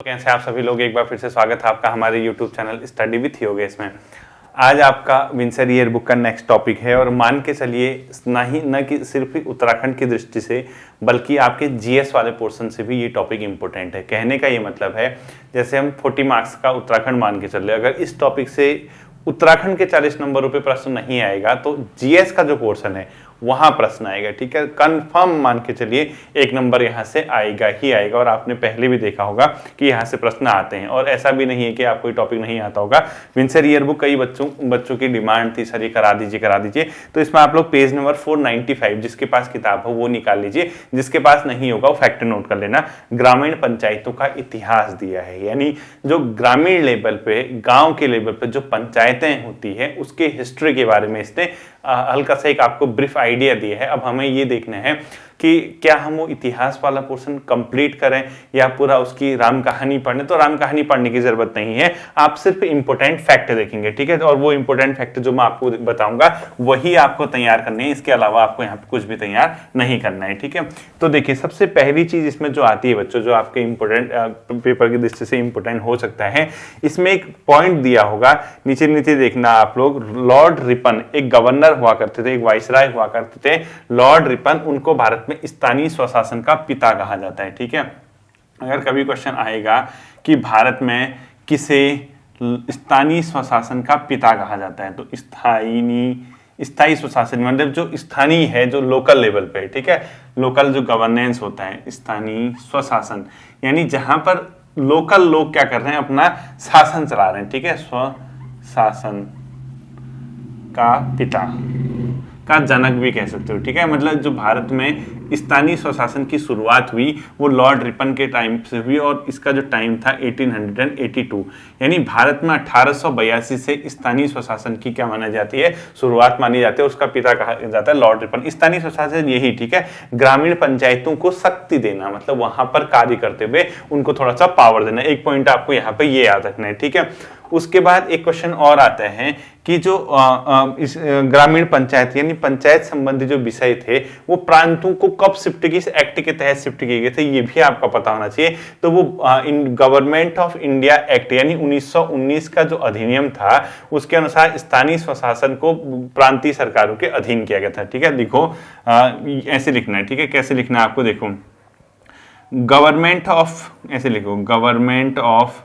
कैसे आप सभी लोग। एक बार फिर से स्वागत है आपका हमारे YouTube channel study with Yogesh में। आज आपका विंसर ईयर बुक का नेक्स्ट टॉपिक है और मान के चलिए न कि सिर्फ उत्तराखंड की दृष्टि से बल्कि आपके जीएस वाले पोर्शन से भी ये टॉपिक इंपॉर्टेंट है। कहने का ये मतलब है जैसे हम 40 मार्क्स का उत्तराखंड मान के चल रहे, अगर इस टॉपिक से उत्तराखंड के 40 नंबरों पे प्रश्न नहीं आएगा तो जीएस का जो पोर्शन है वहां प्रश्न आएगा। ठीक है, कंफर्म मान के चलिए 1 नंबर यहाँ से आएगा ही आएगा। और आपने पहले भी देखा होगा कि यहाँ से प्रश्न आते हैं और ऐसा भी नहीं है कि आपको टॉपिक नहीं आता होगा। विंसर ईयर बुक कई बच्चों की डिमांड थी, सर ये करा दीजिए। तो इसमें आप लोग पेज नंबर 495 जिसके पास किताब हो वो निकाल लीजिए, जिसके पास नहीं होगा वो फैक्ट नोट कर लेना। ग्रामीण पंचायतों का इतिहास दिया है, यानी जो ग्रामीण लेवल पे, गाँव के लेवल पे जो पंचायतें होती है उसके हिस्ट्री के बारे में इसने हल्का सा एक आपको ब्रीफ आइडिया दिया है। अब हमें ये देखना है कि क्या हम वो इतिहास वाला पोर्शन कंप्लीट करें या पूरा उसकी राम कहानी पढ़ने। तो राम कहानी पढ़ने की जरूरत नहीं है, आप सिर्फ इंपॉर्टेंट फैक्ट देखेंगे। ठीक है, और वो इंपॉर्टेंट फैक्ट जो मैं आपको बताऊंगा वही आपको तैयार करने हैं, इसके अलावा आपको यहाँ पे कुछ भी तैयार नहीं करना है। ठीक है, तो देखिए सबसे पहली चीज इसमें जो आती है बच्चों, जो आपके इंपॉर्टेंट पेपर की दृष्टि से इंपॉर्टेंट हो सकता है, इसमें एक पॉइंट दिया होगा, नीचे नीचे देखना आप लोग। लॉर्ड रिपन एक गवर्नर हुआ करते थे, एक वाइसराय हुआ करते थे लॉर्ड रिपन, उनको भारत में स्थानीय स्वशासन का पिता कहा जाता है। ठीक है, अगर कभी क्वेश्चन आएगा कि भारत में किसे स्थानीय स्वशासन का पिता कहा जाता है तो स्थायी स्वशासन मतलब जो स्थानीय है, जो लोकल लेवल पे, ठीक है, लोकल जो गवर्नेंस होता है, स्थानीय स्वशासन यानी जहां पर लोकल लोग क्या कर रहे हैं, अपना शासन चला रहे हैं। ठीक है, स्वशासन का पिता का जनक भी कह सकते हो। ठीक है, मतलब जो भारत में स्थानीय स्वशासन की शुरुआत हुई वो लॉर्ड रिपन के टाइम से हुई और इसका जो टाइम था 1882, यानी भारत में 1882 से स्थानीय स्वशासन की क्या मानी जाती है, शुरुआत मानी जाती है। उसका पिता कहा जाता है लॉर्ड रिपन। स्थानीय स्वशासन यही, ठीक है, ग्रामीण पंचायतों को शक्ति देना, मतलब वहां पर कार्य करते हुए उनको थोड़ा सा पावर देना। एक पॉइंट आपको यहाँ पे ये याद रखना है। ठीक है, उसके बाद एक क्वेश्चन और आता है कि जो इस ग्रामीण पंचायत यानी पंचायत संबंधी जो विषय थे वो प्रांतों को कब शिफ्ट की, इस एक्ट के तहत शिफ्ट किए गए थे, ये भी आपका पता होना चाहिए। तो वो गवर्नमेंट ऑफ इंडिया एक्ट यानी 1919 का जो अधिनियम था उसके अनुसार स्थानीय स्वशासन को प्रांतीय सरकारों के अधीन किया गया था। ठीक है, देखो ऐसे लिखना है। ठीक है, कैसे लिखना है आपको, देखो गवर्नमेंट ऑफ, ऐसे लिखो गवर्नमेंट ऑफ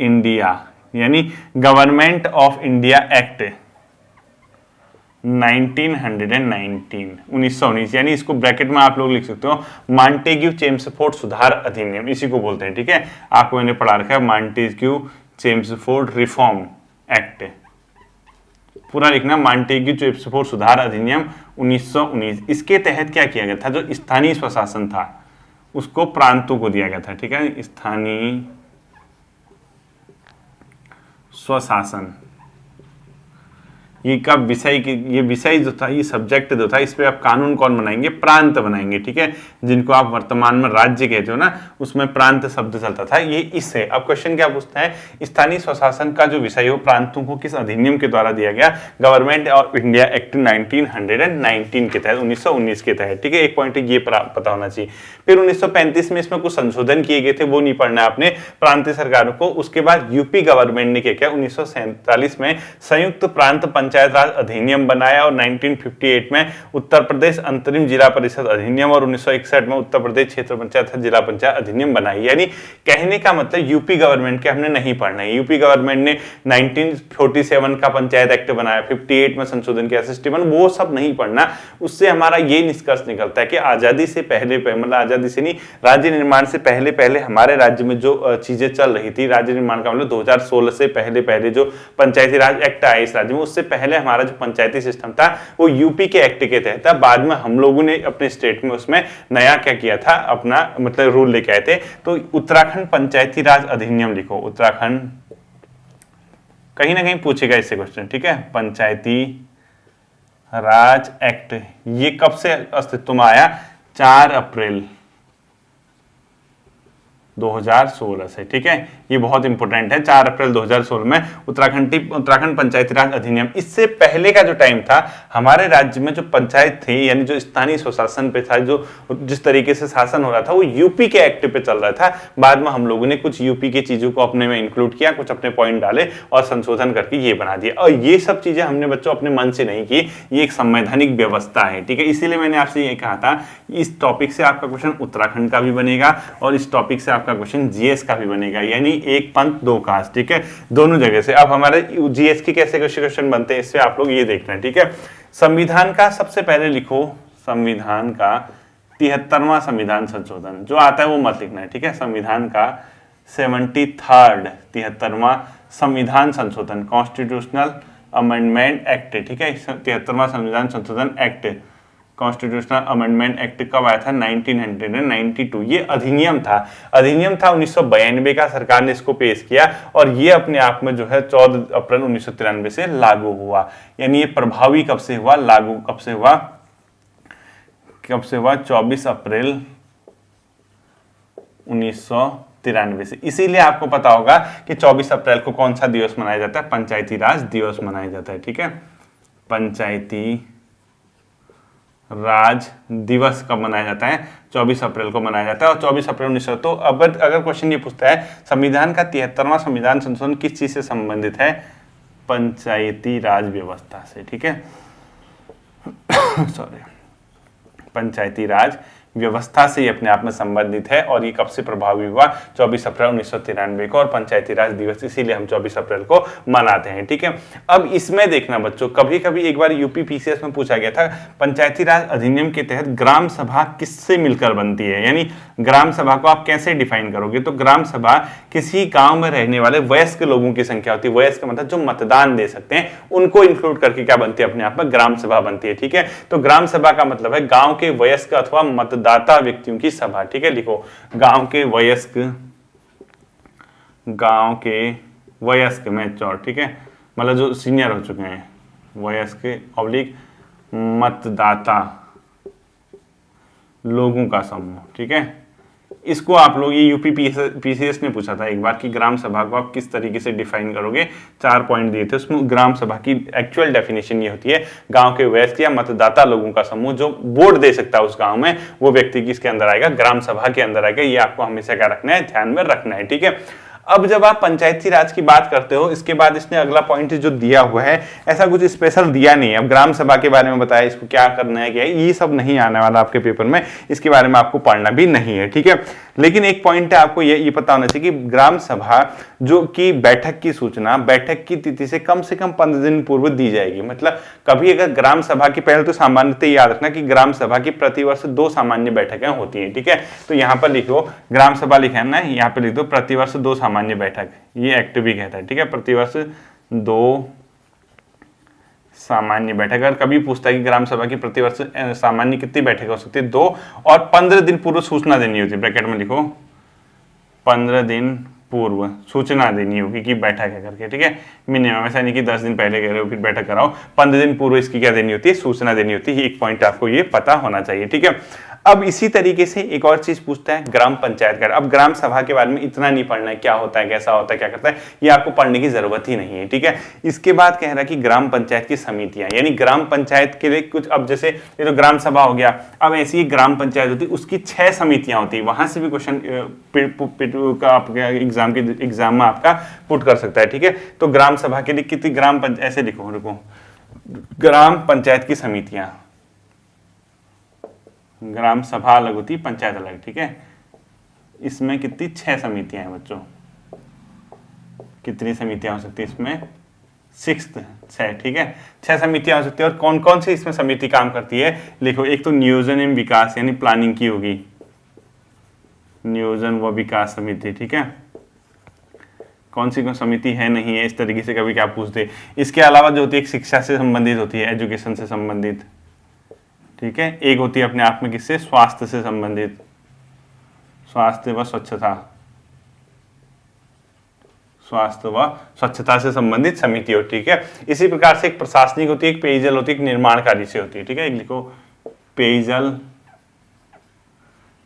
इंडिया यानी गवर्नमेंट ऑफ इंडिया एक्ट 1919 यानी इसको ब्रैकेट में आप लोग लिख सकते हो मॉन्टेग्यू चेम्सफोर्ड सुधार अधिनियम, इसी को बोलते हैं। ठीक है, आपको मैंने पढ़ा रखा है मॉन्टेग्यू चेम्सफोर्ड रिफॉर्म एक्ट, पूरा लिखना मॉन्टेग्यू चेम्सफोर्ड सुधार अधिनियम 1919। इसके तहत क्या किया गया था, जो स्थानीय स्वशासन था उसको प्रांतों को दिया गया था। ठीक है, स्थानीय स्वशासन ये विषय जो था, ये सब्जेक्ट जो था, इस पे आप कानून कौन बनाएंगे, प्रांत बनाएंगे। ठीक है, जिनको आप वर्तमान में राज्य कहते हो ना, उसमें प्रांत शब्द चलता था, ये इससे। अब क्वेश्चन क्या पूछता है, स्थानीय स्वशासन का जो विषय हो प्रांतों को किस अधिनियम के द्वारा दिया गया, गवर्नमेंट ऑफ इंडिया एक्ट 1919 के तहत, 1919 के तहत। ठीक है, एक पॉइंट ये पता होना चाहिए। फिर 1935 में इसमें कुछ संशोधन किए गए थे, वो नहीं पढ़ना आपने, प्रांतीय सरकारों को। उसके बाद यूपी गवर्नमेंट ने क्या किया, 1947 में संयुक्त प्रांत पंचायत राज अधिनियम बनाया और 1958 में उत्तर प्रदेश अंतरिम जिला परिषद अधिनियम और 1961 में उत्तर प्रदेश क्षेत्र पंचायत जिला पंचायत अधिनियम बनाई। यानी कहने का मतलब यूपी गवर्नमेंट के हमने नहीं पढ़ना है। यूपी गवर्नमेंट ने 1947 का पंचायत एक्ट बनाया, 58 में संशोधन किया, 61, वो सब नहीं पढ़ना। उससे हमारा ये निष्कर्ष निकलता है कि आजादी से पहले, मतलब आजादी से नहीं, राज्य निर्माण से पहले हमारे राज्य में जो चीजें चल रही थी, राज्य निर्माण का मतलब 2016 से पहले जो पंचायती राज एक्ट आया इस राज्य में, उससे पहले हमारा जो पंचायती सिस्टम था वो यूपी के एक्ट के तहत था। बाद में हम लोगों ने अपने स्टेट में उसमें नया क्या किया था, अपना मतलब रूल लेके आए थे। तो उत्तराखंड पंचायती राज अधिनियम लिखो, उत्तराखंड, कहीं ना कहीं पूछेगा इससे क्वेश्चन। ठीक है, पंचायती राज एक्ट ये कब से अस्तित्व में आया, 4 अप्रैल 2016 से, ठीक है। ये बहुत इंपॉर्टेंट है। 4 अप्रैल 2016 में उत्तराखंड पंचायती राज अधिनियम। इससे पहले का जो टाइम था हमारे राज्य में जो पंचायत थी, यानी जो स्थानीय स्वशासन पे था, जो जिस तरीके से शासन हो रहा था वो यूपी के एक्ट पे चल रहा था। बाद में हम लोगों ने कुछ यूपी की चीजों को अपने में इंक्लूड किया, कुछ अपने पॉइंट डाले और संशोधन करके ये बना दिया। और ये सब चीजें हमने बच्चों अपने मन से नहीं की, ये एक संवैधानिक व्यवस्था है, ठीक है। इसीलिए मैंने आपसे ये कहा था इस टॉपिक से आपका क्वेश्चन उत्तराखंड का भी बनेगा और इस टॉपिक से आपका क्वेश्चन जीएस का भी बनेगा, यानी एक पंथ दो कास्ट, ठीक है, दोनों जगह से। अब हमारे जीएस की कैसे क्वेश्चन बनते हैं इससे आप लोग ये देखना है, ठीक है। संविधान का सबसे पहले लिखो, संविधान का 73वां संविधान संशोधन जो आता है वो मत लिखना है, ठीक है। संविधान का 73वां संविधान संशोधन, कॉन्स्टिट्यूशनल अमेंडमेंट एक्ट, ठीक है। 73वां संविधान संशोधन एक्ट, कॉन्स्टिट्यूशनल अमेंडमेंट एक्ट कब आया था? 1992। ये अधिनियम था 1992 का, सरकार ने इसको पेश किया और ये अपने आप में जो है 14 अप्रैल 1993 से लागू हुआ। यानी ये प्रभावी कब से हुआ, लागू कब से हुआ? 24 अप्रैल 1993 से। इसीलिए आपको पता होगा कि 24 अप्रैल को कौन सा दिवस मनाया जाता है? पंचायती राज दिवस मनाया जाता है, ठीक है। पंचायती राज दिवस कब मनाया जाता है? 24 अप्रैल को मनाया जाता है। और 24 अप्रैल 1900, तो अब अगर क्वेश्चन ये पूछता है संविधान का 73वां संविधान संशोधन किस चीज से संबंधित है? पंचायती राज व्यवस्था से, ठीक है। सॉरी, पंचायती राज व्यवस्था से ये अपने आप में संबंधित है। और ये कब से प्रभावी हुआ? 24 अप्रैल 1993 को। और पंचायती राज दिवस इसीलिए हम 24 अप्रैल को मनाते हैं, ठीक है। अब इसमें देखना बच्चों, कभी कभी एक बार यूपी पीसीएस में पूछा गया था पंचायती राज अधिनियम के तहत ग्राम सभा किससे मिलकर बनती है, यानी ग्राम सभा को आप कैसे डिफाइन करोगे? तो ग्राम सभा किसी गांव में रहने वाले वयस्क लोगों की संख्या होती है। वयस्क मतलब जो मतदान दे सकते हैं, उनको इंक्लूड करके क्या बनती है? अपने आप में ग्राम सभा बनती है, ठीक है। तो ग्राम सभा का मतलब है गांव के वयस्क अथवा मतदाता व्यक्तियों की सभा, ठीक है। लिखो, गांव के वयस्क मैच्योर, ठीक है, मतलब जो सीनियर हो चुके हैं, वयस्क ऑब्लिक मतदाता लोगों का समूह, ठीक है। इसको आप लोग, ये यूपी पीसीएस ने पूछा था एक बार कि ग्राम सभा को आप किस तरीके से डिफाइन करोगे। 4 पॉइंट दिए थे उसमें। ग्राम सभा की एक्चुअल डेफिनेशन ये होती है गांव के वयस्क या मतदाता लोगों का समूह जो वोट दे सकता है उस गांव में, वो व्यक्ति किसके अंदर आएगा? ग्राम सभा के अंदर आएगा। ये आपको हमेशा क्या रखना है? ध्यान में रखना है, ठीक है। अब जब आप पंचायती राज की बात करते हो, इसके बाद इसने अगला पॉइंट जो दिया हुआ है, ऐसा कुछ स्पेशल दिया नहीं है। अब ग्राम सभा के बारे में बताया, इसको क्या करना है, क्या है, ये सब नहीं आने वाला आपके पेपर में, इसके बारे में आपको पढ़ना भी नहीं है, ठीक है। लेकिन एक पॉइंट है, आपको ये पता होना चाहिए कि ग्राम सभा जो कि बैठक की सूचना बैठक की तिथि से कम 15 दिन पूर्व दी जाएगी। मतलब कभी अगर ग्राम सभा की, पहले तो सामान्यतः याद रखना कि ग्राम सभा की प्रतिवर्ष 2 सामान्य बैठकें होती हैं, ठीक है। तो यहाँ पर लिखो, ग्राम सभा लिखा है ना, यहाँ पे लिख दो प्रतिवर्ष 2 सामान्य बैठक, ये एक्ट भी कहता है, ठीक है। प्रतिवर्ष 2 सामान्य बैठक। अगर कभी पूछता है कि ग्राम सभा की प्रतिवर्ष सामान्य कितनी बैठक हो सकती है? 2, और 15 दिन पूर्व सूचना देनी होती है। ब्रैकेट में लिखो 15 दिन पूर्व सूचना देनी होगी कि बैठक है करके, ठीक है। मिनिमम, ऐसा नहीं कि 10 दिन पहले कह रहे हो फिर बैठक कराओ, 15 दिन पूर्व इसकी क्या देनी होती है? सूचना देनी होती है। एक पॉइंट आपको ये पता होना चाहिए, ठीक है। अब इसी तरीके से एक और चीज पूछता है ग्राम पंचायत का। अब ग्राम सभा के बारे में इतना नहीं पढ़ना है, क्या होता है, कैसा होता है, क्या करता है, ये आपको पढ़ने की जरूरत ही नहीं है, ठीक है। इसके बाद कह रहा है कि ग्राम पंचायत की समितियां, यानी ग्राम पंचायत के लिए कुछ, अब जैसे ये तो ग्राम सभा हो गया, अब ऐसी ही ग्राम पंचायत होती है, उसकी 6 समितियां होती है। वहां से भी क्वेश्चन का आपके एग्जाम में आपका पुट कर सकता है, ठीक है। तो ग्राम सभा के लिए कितनी ग्राम पंचायत, ऐसे लिखो, ग्राम पंचायत की समितियां, ग्राम सभा अलग होती है, पंचायत अलग, ठीक है। इसमें कितनी? 6 समितियां हैं बच्चों। कितनी समितियां हो सकती है इसमें? 6, ठीक है। 6 समितियां हो सकती है। और कौन कौन सी इसमें समिति काम करती है? लिखो, एक तो नियोजन एवं विकास, यानी प्लानिंग की होगी, नियोजन व विकास समिति, ठीक है। कौन सी समिति है, नहीं है, इस तरीके से कभी क्या पूछते। इसके अलावा जो होती है एक शिक्षा से संबंधित होती है, एजुकेशन से संबंधित, ठीक है। एक होती है अपने आप में किससे? स्वास्थ्य से संबंधित, स्वास्थ्य व स्वच्छता, स्वास्थ्य व स्वच्छता से संबंधित समिति होती है, ठीक है। इसी प्रकार से एक प्रशासनिक होती है, एक पेयजल होती है, एक निर्माण कार्य से होती है, ठीक है। एक लिखो पेयजल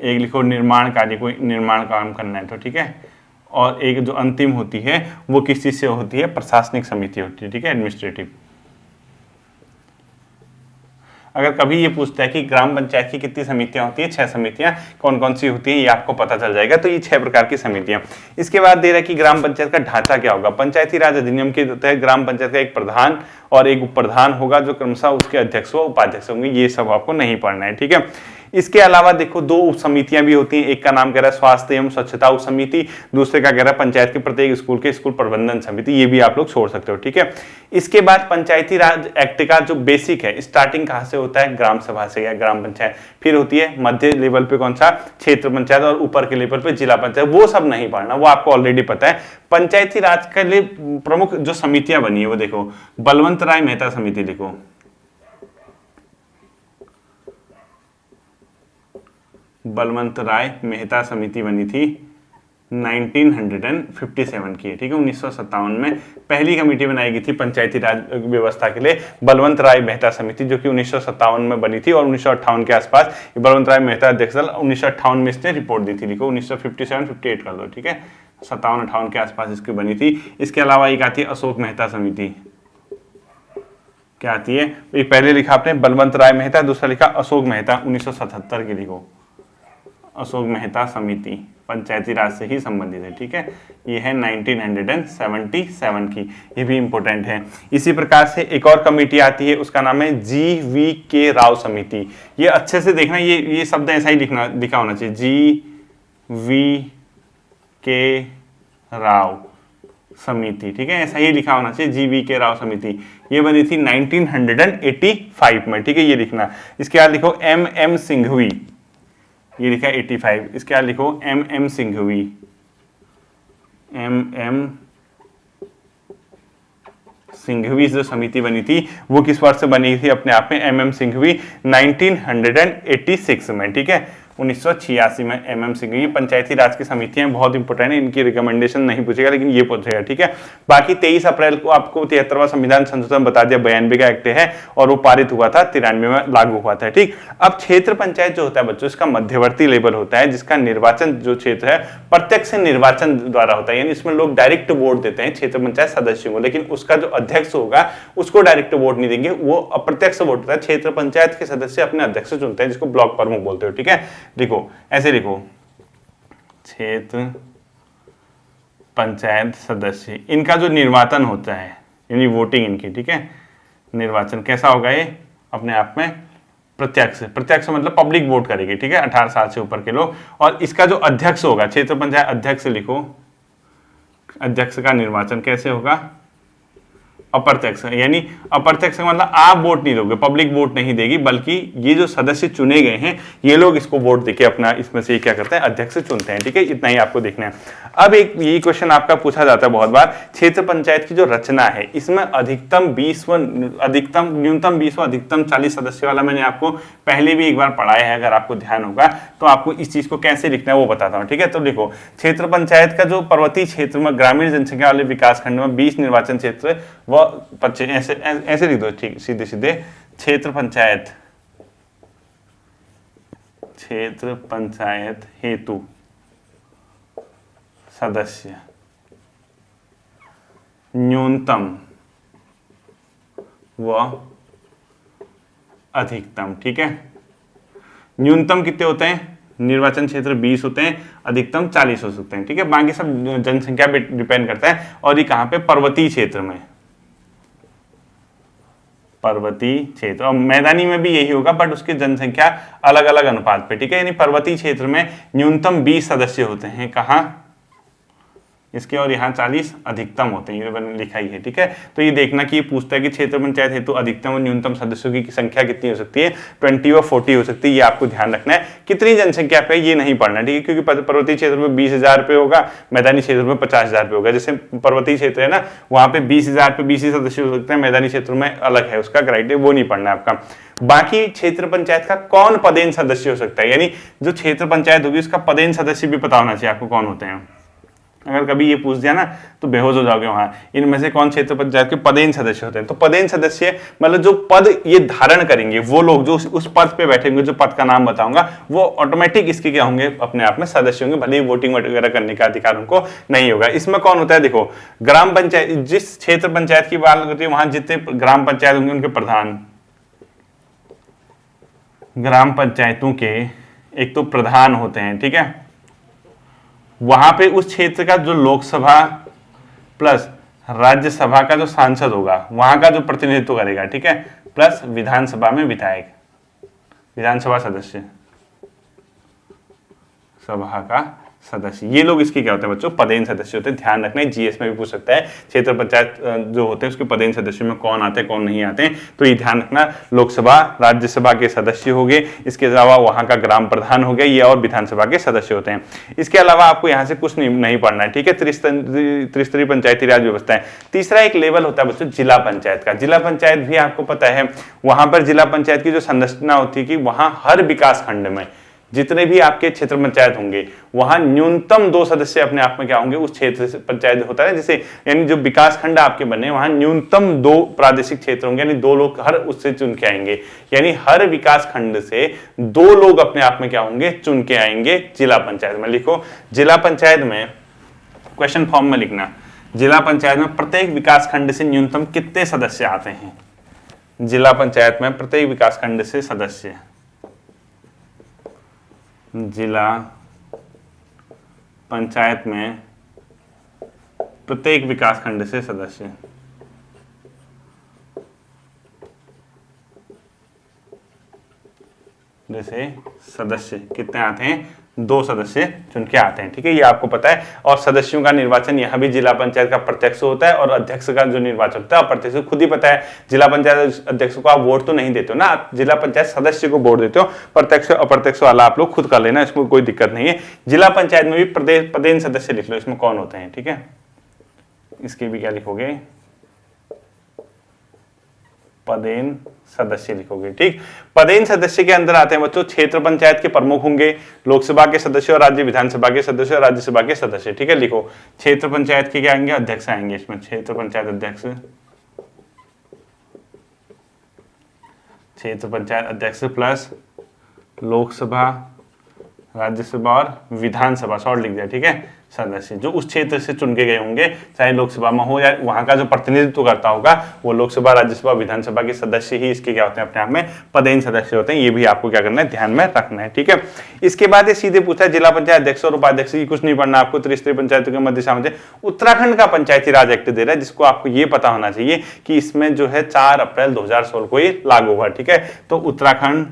एक लिखो निर्माण कार्य, कोई निर्माण काम करना है तो, ठीक है। और एक जो अंतिम होती है वो किस चीज से होती है, प्रशासनिक समिति होती है, ठीक है, एडमिनिस्ट्रेटिव। अगर कभी ये पूछता है कि ग्राम पंचायत की कितनी समितियां होती है, 6 समितियां, कौन कौन सी होती है ये आपको पता चल जाएगा। तो ये 6 प्रकार की समितियां। इसके बाद दे रहा है कि ग्राम पंचायत का ढांचा क्या होगा। पंचायती राज अधिनियम के तहत ग्राम पंचायत का एक प्रधान और एक उप प्रधान होगा, जो क्रमशः उसके अध्यक्ष व उपाध्यक्ष होंगे। ये सब आपको नहीं पढ़ना है, ठीक है। इसके अलावा देखो 2 उप समितियां भी होती हैं। एक का नाम कह रहा है स्वास्थ्य एवं स्वच्छता उप समिति, दूसरे का कह रहा है पंचायत के प्रत्येक स्कूल के स्कूल प्रबंधन समिति। ये भी आप लोग छोड़ सकते हो, ठीक है। इसके बाद पंचायती राज एक्ट का जो बेसिक है, स्टार्टिंग कहां से होता है, ग्राम सभा से या ग्राम पंचायत। फिर होती है मध्य लेवल पे कौन सा, क्षेत्र पंचायत, और ऊपर के लेवल पे जिला पंचायत। वो सब नहीं पढ़ना, वो आपको ऑलरेडी पता है। पंचायती राज के लिए प्रमुख जो समितियां बनी है वो देखो, बलवंत राय मेहता समिति लिखो, बलवंत राय मेहता समिति बनी थी 1957 की, ठीक है। 1957 में पहली कमेटी बनाई गई थी पंचायती राज व्यवस्था के लिए, बलवंत राय मेहता समिति, जो कि 1957 में बनी थी। और 1958 के आसपास बलवंत राय मेहता अध्यक्ष दल 1958 में इसने रिपोर्ट दी थी, लिखो 1957-58 कर दो, ठीक है। 57-58 के आसपास इसकी बनी थी। इसके अलावा एक आती है अशोक मेहता समिति, क्या आती है, एक पहले लिखा आपने बलवंत राय मेहता, दूसरा लिखा अशोक मेहता, 1977 की लिखो, अशोक मेहता समिति पंचायती राज से ही संबंधित है, ठीक है। ये है 1977 की, ये भी इंपॉर्टेंट है। इसी प्रकार से एक और कमेटी आती है, उसका नाम है GV.K. राव समिति। ये अच्छे से देखना, ये शब्द ऐसा ही लिखा होना चाहिए, GV.K. राव समिति, ठीक है, ऐसा ही लिखा होना चाहिए, GV.K. राव समिति। ये बनी थी 1985 में, ठीक है, ये लिखना। इसके बाद लिखो MM सिंघवी, ये लिखा 85। इसके बाद लिखो MM सिंघवी, MM सिंघवी जो समिति बनी थी वो किस वर्ष से बनी थी अपने आप में, MM सिंघवी 1986 में, ठीक है, 1986 में MM सिंघवी। पंचायती राज की समितियां बहुत इंपॉर्टेंट है, इनकी रिकमेंडेशन नहीं पूछेगा लेकिन ये पूछेगा, ठीक है। बाकी 23 अप्रैल को आपको 73वां संविधान संशोधन बता दिया, 92 का एक्ट है और वो पारित हुआ था, 93 में लागू हुआ था, ठीक। अब क्षेत्र पंचायत जो होता है बच्चों, इसका मध्यवर्ती लेवल होता है, जिसका निर्वाचन जो क्षेत्र है प्रत्यक्ष निर्वाचन द्वारा होता है, यानी इसमें लोग डायरेक्ट वोट देते हैं क्षेत्र पंचायत सदस्यों को, लेकिन उसका जो अध्यक्ष होगा उसको डायरेक्ट वोट नहीं देंगे, वो अप्रत्यक्ष वोट होता है। क्षेत्र पंचायत के सदस्य अपने अध्यक्ष चुनते हैं, जिसको ब्लॉक प्रमुख बोलते हो, ठीक है। लिखो, ऐसे लिखो, क्षेत्र पंचायत सदस्य, इनका जो निर्वाचन होता है यानी वोटिंग इनकी, ठीक है, निर्वाचन कैसा होगा, ये अपने आप में प्रत्यक्ष, प्रत्यक्ष मतलब पब्लिक वोट करेगी, ठीक है, 18 साल से ऊपर के लोग। और इसका जो अध्यक्ष होगा, क्षेत्र पंचायत अध्यक्ष लिखो, अध्यक्ष का निर्वाचन कैसे होगा, अप्रत्यक्ष, यानी अप्रत्यक्ष मतलब आप वोट नहीं दोगे, पब्लिक वोट नहीं देगी, बल्कि ये जो सदस्य चुने गए हैं ये लोग इसको वोट देके अपना इसमें से क्या करते हैं, अध्यक्ष चुनते हैं, ठीक है। इतना ही आपको देखना है। अब एक ये क्वेश्चन आपका पूछा जाता है बहुत बार, क्षेत्र पंचायत की जो रचना है इसमें अधिकतम 20 अधिकतम न्यूनतम 20 अधिकतम 40 सदस्यों वाला मैंने आपको पहले भी एक बार पढ़ाया है, अगर आपको ध्यान होगा तो आपको इस चीज को कैसे लिखना है वो बताता हूँ, ठीक है। तो देखो, क्षेत्र पंचायत का जो पर्वतीय क्षेत्र में ग्रामीण जनसंख्या वाले विकास खंड में 20 निर्वाचन क्षेत्र व 25, ऐसे लिख दो, ठीक, सीधे सीधे, क्षेत्र पंचायत हेतु सदस्य न्यूनतम व अधिकतम, ठीक है। न्यूनतम कितने होते हैं, निर्वाचन क्षेत्र 20 होते हैं, अधिकतम 40 हो सकते हैं, ठीक है। बाकी सब जनसंख्या पे डिपेंड करता है। और ये कहां पे, पर्वतीय क्षेत्र में, पर्वतीय क्षेत्र, और मैदानी में भी यही होगा बट उसकी जनसंख्या अलग अलग अनुपात पे, ठीक है। यानी पर्वतीय क्षेत्र में न्यूनतम 20 सदस्य होते हैं, कहां, इसके, और यहाँ 40 अधिकतम होते हैं, ये लिखा ही है, ठीक है। तो ये देखना कि ये पूछता है कि क्षेत्र पंचायत हेतु अधिकतम और न्यूनतम सदस्यों की संख्या कितनी हो सकती है, 20 और 40 हो सकती है, ये आपको ध्यान रखना है। कितनी जनसंख्या पे ये नहीं पढ़ना, ठीक है, क्योंकि पर्वतीय क्षेत्र में 20,000 पे होगा, मैदानी क्षेत्र में 50,000 पे होगा। जैसे पर्वतीय क्षेत्र है ना, वहां पे 20,000 पे 20 सदस्य हो सकते हैं, मैदानी क्षेत्र में अलग है उसका क्राइटेरिया, वो नहीं पढ़ना है आपका। बाकी क्षेत्र पंचायत का कौन पदेन सदस्य हो सकता है, यानी जो क्षेत्र पंचायत होगी उसका पदेन सदस्य भी पता होना चाहिए आपको कौन होते हैं। अगर कभी ये पूछ दिया ना तो बेहोश हो जाओगे वहां। इनमें से कौन क्षेत्र पंचायत के पदेन सदस्य होते हैं? तो पदेन सदस्य मतलब जो पद ये धारण करेंगे वो लोग जो उस पद पे बैठेंगे, जो पद का नाम बताऊंगा वो ऑटोमेटिक इसके क्या होंगे, अपने आप में सदस्य होंगे, भले ही वोटिंग वगैरह करने का अधिकार उनको नहीं होगा। इसमें कौन होता है? देखो ग्राम पंचायत, जिस क्षेत्र पंचायत की बात होती है वहां जितने ग्राम पंचायत होंगे उनके प्रधान, ग्राम पंचायतों के एक तो प्रधान होते हैं, ठीक है। वहां पे उस क्षेत्र का जो लोकसभा प्लस राज्यसभा का जो सांसद होगा वहां का जो प्रतिनिधित्व करेगा, ठीक है, प्लस विधानसभा में विधायक, विधानसभा सदस्य, सभा का सदस्य, ये लोग इसके क्या होते हैं बच्चों? पदेन सदस्य होते हैं। ध्यान रखना है, जीएस में भी पूछ सकता है क्षेत्र पंचायत जो होते हैं उसके पदेन सदस्य में कौन आते हैं कौन नहीं आते हैं, तो ये ध्यान रखना। लोकसभा राज्यसभा के सदस्य हो गए, इसके अलावा वहां का ग्राम प्रधान हो गया, ये और विधानसभा के सदस्य होते हैं। इसके अलावा आपको यहाँ से कुछ नहीं पढ़ना है, ठीक है। त्रिस्तरीय पंचायती राज व्यवस्था है। तीसरा एक लेवल होता है बच्चों जिला पंचायत का। जिला पंचायत भी आपको पता है, वहां पर जिला पंचायत की जो संरचना होती है कि वहां हर विकास खंड में जितने भी आपके क्षेत्र पंचायत होंगे वहां न्यूनतम 2 सदस्य अपने आप में क्या होंगे, उस क्षेत्र से पंचायत होता है जैसे, यानी जो विकास खंड आपके बने वहां न्यूनतम 2 प्रादेशिक क्षेत्र होंगे, यानी 2 लोग हर उससे चुन के आएंगे, यानी हर विकास खंड से 2 लोग अपने आप में क्या होंगे, चुन के आएंगे जिला पंचायत में। लिखो जिला पंचायत में, क्वेश्चन फॉर्म में लिखना, जिला पंचायत में प्रत्येक विकास खंड से न्यूनतम कितने सदस्य आते हैं? जिला पंचायत में प्रत्येक विकास खंड से सदस्य, जिला पंचायत में प्रत्येक विकास खंड से सदस्य, जैसे सदस्य कितने आते हैं? 2 सदस्य चुन के आते हैं, ठीक है, ये आपको पता है। और सदस्यों का निर्वाचन यहाँ भी जिला पंचायत का प्रत्यक्ष होता है और अध्यक्ष का जो निर्वाचन होता है अप्रत्यक्ष। खुद ही पता है जिला पंचायत अध्यक्ष को आप वोट तो नहीं देते हो ना, आप जिला पंचायत सदस्य को वोट देते हो। प्रत्यक्ष अप्रत्यक्ष वाला आप लोग खुद कर लेना, इसमें कोई दिक्कत नहीं है। जिला पंचायत में भी पदेन सदस्य लिख लो, इसमें कौन होते हैं, ठीक है। इसके भी क्या लिखोगे? पदेन सदस्य लिखोगे, ठीक। पदेन सदस्य के अंदर आते हैं बच्चों क्षेत्र पंचायत के प्रमुख होंगे, लोकसभा के सदस्य और राज्य विधानसभा के सदस्य और राज्यसभा के सदस्य, ठीक है। लिखो क्षेत्र पंचायत के क्या आएंगे? अध्यक्ष आएंगे इसमें, क्षेत्र पंचायत अध्यक्ष, क्षेत्र पंचायत अध्यक्ष प्लस लोकसभा, राज्यसभा और विधानसभा, शॉर्ट लिख दिया, ठीक है, सदस्य जो उस क्षेत्र से चुन के गए होंगे, चाहे लोकसभा में हो या वहां का जो प्रतिनिधित्व करता होगा वो लोकसभा, राज्यसभा, विधानसभा के सदस्य ही इसके क्या होते हैं, अपने आप में पदेन सदस्य होते हैं। ये भी आपको क्या करना है, ध्यान में रखना है, ठीक है। इसके बाद ये सीधे पूछा जिला पंचायत अध्यक्ष और उपाध्यक्ष की कुछ नहीं पढ़ना आपको, त्रिस्तरीय पंचायतों के मध्य सामंजस्य। उत्तराखंड का पंचायती राज एक्ट दे रहा है जिसको आपको ये पता होना चाहिए कि इसमें जो है 4 अप्रैल 2016 को ये लागू हुआ, ठीक है। तो उत्तराखंड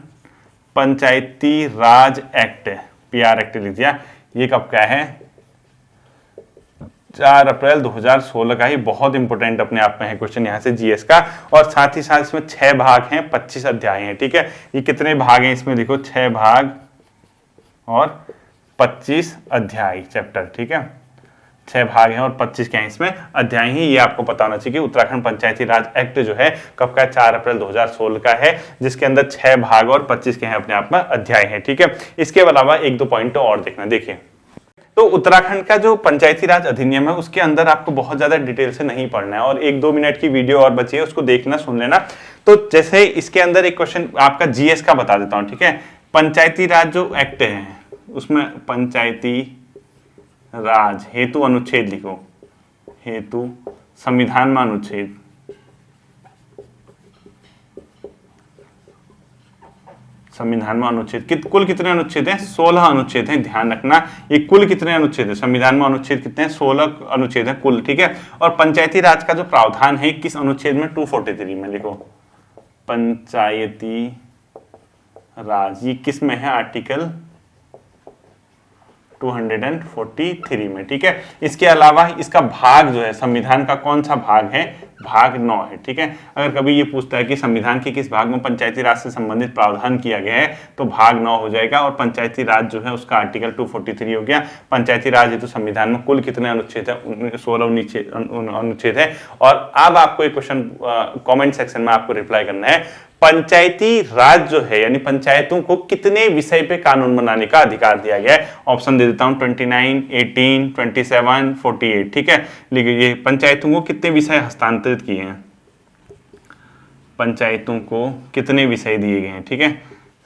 पंचायती राज एक्ट, PR एक्ट लिख दिया, ये कब का है? 4 अप्रैल 2016 का ही। बहुत इंपॉर्टेंट अपने आप में है क्वेश्चन यहाँ से जीएस का। और साथ ही साथ इसमें 6 भाग हैं, 25 अध्याय हैं, ठीक है। ये कितने भाग हैं इसमें लिखो, 6 भाग और 25 अध्याय चैप्टर, ठीक है। 6 भाग हैं और 25 क्या है इसमें अध्याय ही। ये आपको पता होना चाहिए कि उत्तराखंड पंचायती राज एक्ट जो है कब का? 4 अप्रैल 2016 का है, जिसके अंदर 6 भाग और 25 के हैं अपने आप में अध्याय है, ठीक है। इसके अलावा 1-2 पॉइंट और देखना। देखिए तो उत्तराखंड का जो पंचायती राज अधिनियम है उसके अंदर आपको बहुत ज्यादा डिटेल से नहीं पढ़ना है, और 1-2 मिनट की वीडियो और बची है उसको देखना, सुन लेना। तो जैसे इसके अंदर एक क्वेश्चन आपका जीएस का बता देता हूं, ठीक है। पंचायती राज जो एक्ट है उसमें पंचायती राज हेतु अनुच्छेद लिखो, हेतु संविधान में अनुच्छेद, संविधान में अनुच्छेद कुल कितने अनुच्छेद हैं? 16 अनुच्छेद हैं। ध्यान रखना ये कुल कितने अनुच्छेद है, संविधान में अनुच्छेद कितने हैं? 16 अनुच्छेद हैं कुल, ठीक है। और पंचायती राज का जो प्रावधान है किस अनुच्छेद में? 243 में। लिखो पंचायती राज, ये किस में है? आर्टिकल 243 में, ठीक है। इसके अलावा इसका भाग जो है संविधान का कौन सा भाग है? भाग 9 है, ठीक है। अगर कभी ये पूछता है कि संविधान के किस भाग में पंचायती राज से संबंधित प्रावधान किया गया है तो भाग 9 हो जाएगा, और पंचायती राज जो है उसका आर्टिकल 243 हो गया। पंचायती राज है तो संविधान में कुल कितने अनुच्छेद है? 16 अनुच्छेद है। और अब आपको एक क्वेश्चन कमेंट सेक्शन में आपको रिप्लाई करना है, पंचायती राज जो है यानी पंचायतों को कितने विषय पे कानून बनाने का अधिकार दिया गया है। ऑप्शन दे देता हूं 29, 18, 27, 48। ठीक है, लिखिए पंचायतों को कितने विषय हस्तांतरित किए हैं, पंचायतों को कितने विषय दिए गए हैं। ठीक है,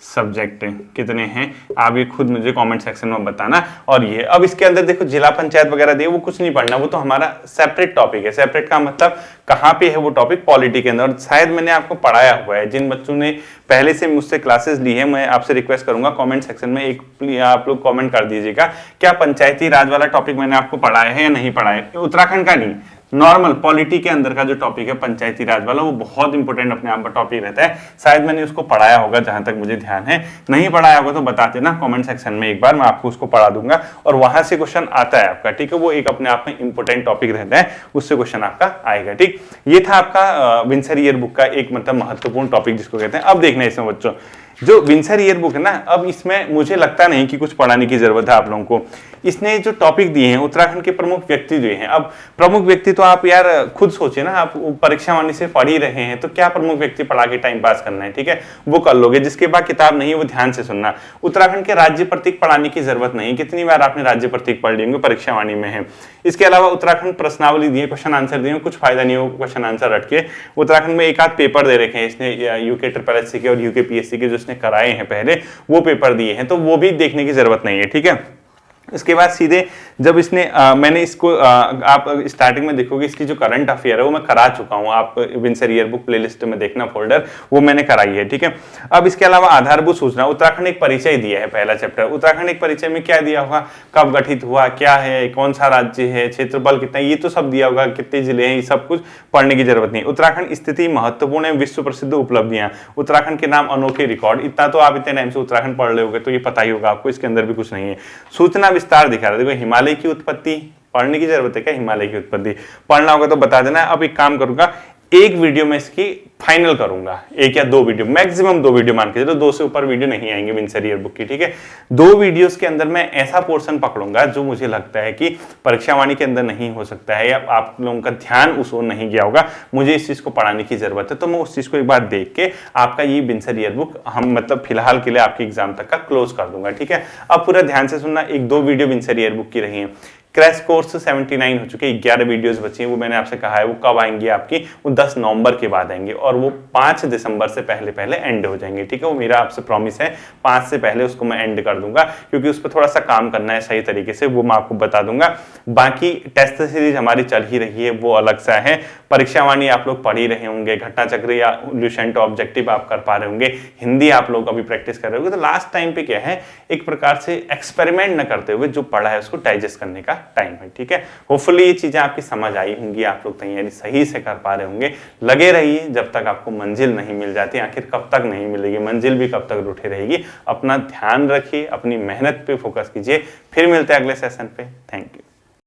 सब्जेक्ट कितने हैं आप ये खुद मुझे कमेंट सेक्शन में बताना। और ये अब इसके अंदर देखो जिला पंचायत वगैरह दिए, वो कुछ नहीं पढ़ना, वो तो हमारा सेपरेट टॉपिक है। सेपरेट का मतलब कहाँ पे है वो टॉपिक, पॉलिटी के अंदर, और शायद मैंने आपको पढ़ाया हुआ है। जिन बच्चों ने पहले से मुझसे क्लासेस ली है, मैं आपसे रिक्वेस्ट करूंगा कमेंट सेक्शन में एक आप लोग कमेंट कर दीजिएगा क्या पंचायती राज वाला टॉपिक मैंने आपको पढ़ाया है या नहीं पढ़ाया है। उत्तराखंड का नहीं, नॉर्मल पॉलिटी के अंदर का जो टॉपिक है पंचायती राज वाला, वो बहुत इंपॉर्टेंट अपने आप में टॉपिक रहता है। शायद मैंने उसको पढ़ाया होगा जहां तक मुझे ध्यान है, नहीं पढ़ाया होगा तो बता देना कमेंट सेक्शन में, एक बार मैं आपको उसको पढ़ा दूंगा और वहां से क्वेश्चन आता है आपका। ठीक है, वो एक अपने आप में इंपॉर्टेंट टॉपिक रहता है, उससे क्वेश्चन आपका आएगा। ठीक, ये था आपका विंसर ईयर बुक का एक मतलब महत्वपूर्ण टॉपिक जिसको कहते हैं। अब देखना है इसमें बच्चों, जो विंसर ईयर बुक है ना, अब इसमें मुझे लगता नहीं कि कुछ पढ़ाने की जरूरत है आप लोगों को। इसने जो टॉपिक दिए हैं उत्तराखंड के प्रमुख व्यक्ति जो हैं, अब प्रमुख व्यक्ति तो आप यार खुद सोचिए ना, आप परीक्षा वाणी से पढ़ ही रहे हैं तो क्या प्रमुख व्यक्ति पढ़ा के टाइम पास करना है। ठीक है, वो कर लोगे, जिसके बाद किताब नहीं है वो ध्यान से सुनना। उत्तराखंड के राज्य प्रतीक पढ़ाने की जरूरत नहीं, कितनी बार आपने राज्य प्रतीक पढ़ लिए परीक्षा वाणी में है। इसके अलावा उत्तराखंड प्रश्नावली दिए, क्वेश्चन आंसर दिए, कुछ फायदा नहीं हो क्वेश्चन आंसर रट के। उत्तराखंड में एक आध पेपर दे रखे हैं इसने, यूके SSC के और यूके PSC के जो इसने कराए हैं पहले, वो पेपर दिए हैं, तो वो भी देखने की जरूरत नहीं है। ठीक है, इसके बाद सीधे जब इसने मैंने इसको आप स्टार्टिंग में देखोगे इसकी जो करंट अफेयर है वो मैं करा चुका हूं, आप विंसर ईयर बुक प्लेलिस्ट में देखना फोल्डर, वो मैंने कराई है। ठीक है, अब इसके अलावा आधारभूत सूचना, उत्तराखंड एक परिचय दिया है पहला चैप्टर। उत्तराखंड एक परिचय में क्या दिया होगा, कब गठित हुआ, क्या है, कौन सा राज्य है, क्षेत्रफल कितना, ये तो सब दिया होगा, कितने जिले हैं, ये सब कुछ पढ़ने की जरूरत नहीं। उत्तराखंड स्थिति महत्वपूर्ण है, विश्व प्रसिद्ध उपलब्धियां, उत्तराखंड के नाम अनोखे रिकॉर्ड, इतना तो आप इतने टाइम से उत्तराखंड पढ़ रहे होगे तो ये पता ही होगा आपको, इसके अंदर भी कुछ नहीं है। सूचना विस्तार दिखा रहा है, देखो हिमालय की उत्पत्ति, पढ़ने की जरूरत है क्या, हिमालय की उत्पत्ति पढ़ना होगा तो बता देना। अब एक काम करूंगा, एक वीडियो में इसकी फाइनल करूंगा, एक या दो वीडियो, मैक्सिमम दो वीडियो मान के चलो, दो से ऊपर वीडियो नहीं आएंगे विंसर ईयर बुक की। ठीक है, दो वीडियोस के अंदर मैं ऐसा पोर्शन पकड़ूंगा जो मुझे लगता है कि परीक्षा वाणी के अंदर नहीं हो सकता है या आप लोगों का ध्यान उस ओर नहीं गया होगा, मुझे इस चीज को पढ़ाने की जरूरत है, तो मैं उस चीज को एक बार देख के आपका ये विंसर ईयर बुक हम मतलब फिलहाल के लिए आपके एग्जाम तक का क्लोज कर दूंगा। ठीक है, अब पूरा ध्यान से सुनना, एक दो वीडियो विंसर ईयर बुक की रही है। क्रैश कोर्स 79 हो चुके, 11 वीडियोस बची हैं, वो मैंने आपसे कहा है वो कब आएंगी आपकी, वो 10 नवंबर के बाद आएंगे और वो 5 दिसंबर से पहले पहले एंड हो जाएंगे। ठीक है, वो मेरा आपसे प्रॉमिस है, 5 से पहले उसको मैं एंड कर दूंगा, क्योंकि उस पर थोड़ा सा काम करना है सही तरीके से, वो मैं आपको बता दूंगा। बाकी टेस्ट सीरीज हमारी चल ही रही है, वो अलग सा है। परीक्षा वाणी आप लोग पढ़ ही रहे होंगे, घटना चक्र या ल्यूसेंट ऑब्जेक्टिव आप कर पा रहे होंगे, हिंदी आप लोग अभी प्रैक्टिस कर रहे होंगे। तो लास्ट टाइम पे क्या है, एक प्रकार से एक्सपेरिमेंट न करते हुए जो पढ़ा है उसको डाइजेस्ट करने का टाइम है। ठीक है, होपफुली ये चीजें आपकी समझ आई होंगी, आप लोग तैयारी सही से कर पा रहे होंगे। लगे रहिए जब तक आपको मंजिल नहीं मिल जाती, आखिर कब तक नहीं मिलेगी मंजिल, भी कब तक रूठे रहेगी। अपना ध्यान रखिए, अपनी मेहनत पे फोकस कीजिए। फिर मिलते हैं अगले सेशन पे। Thank you.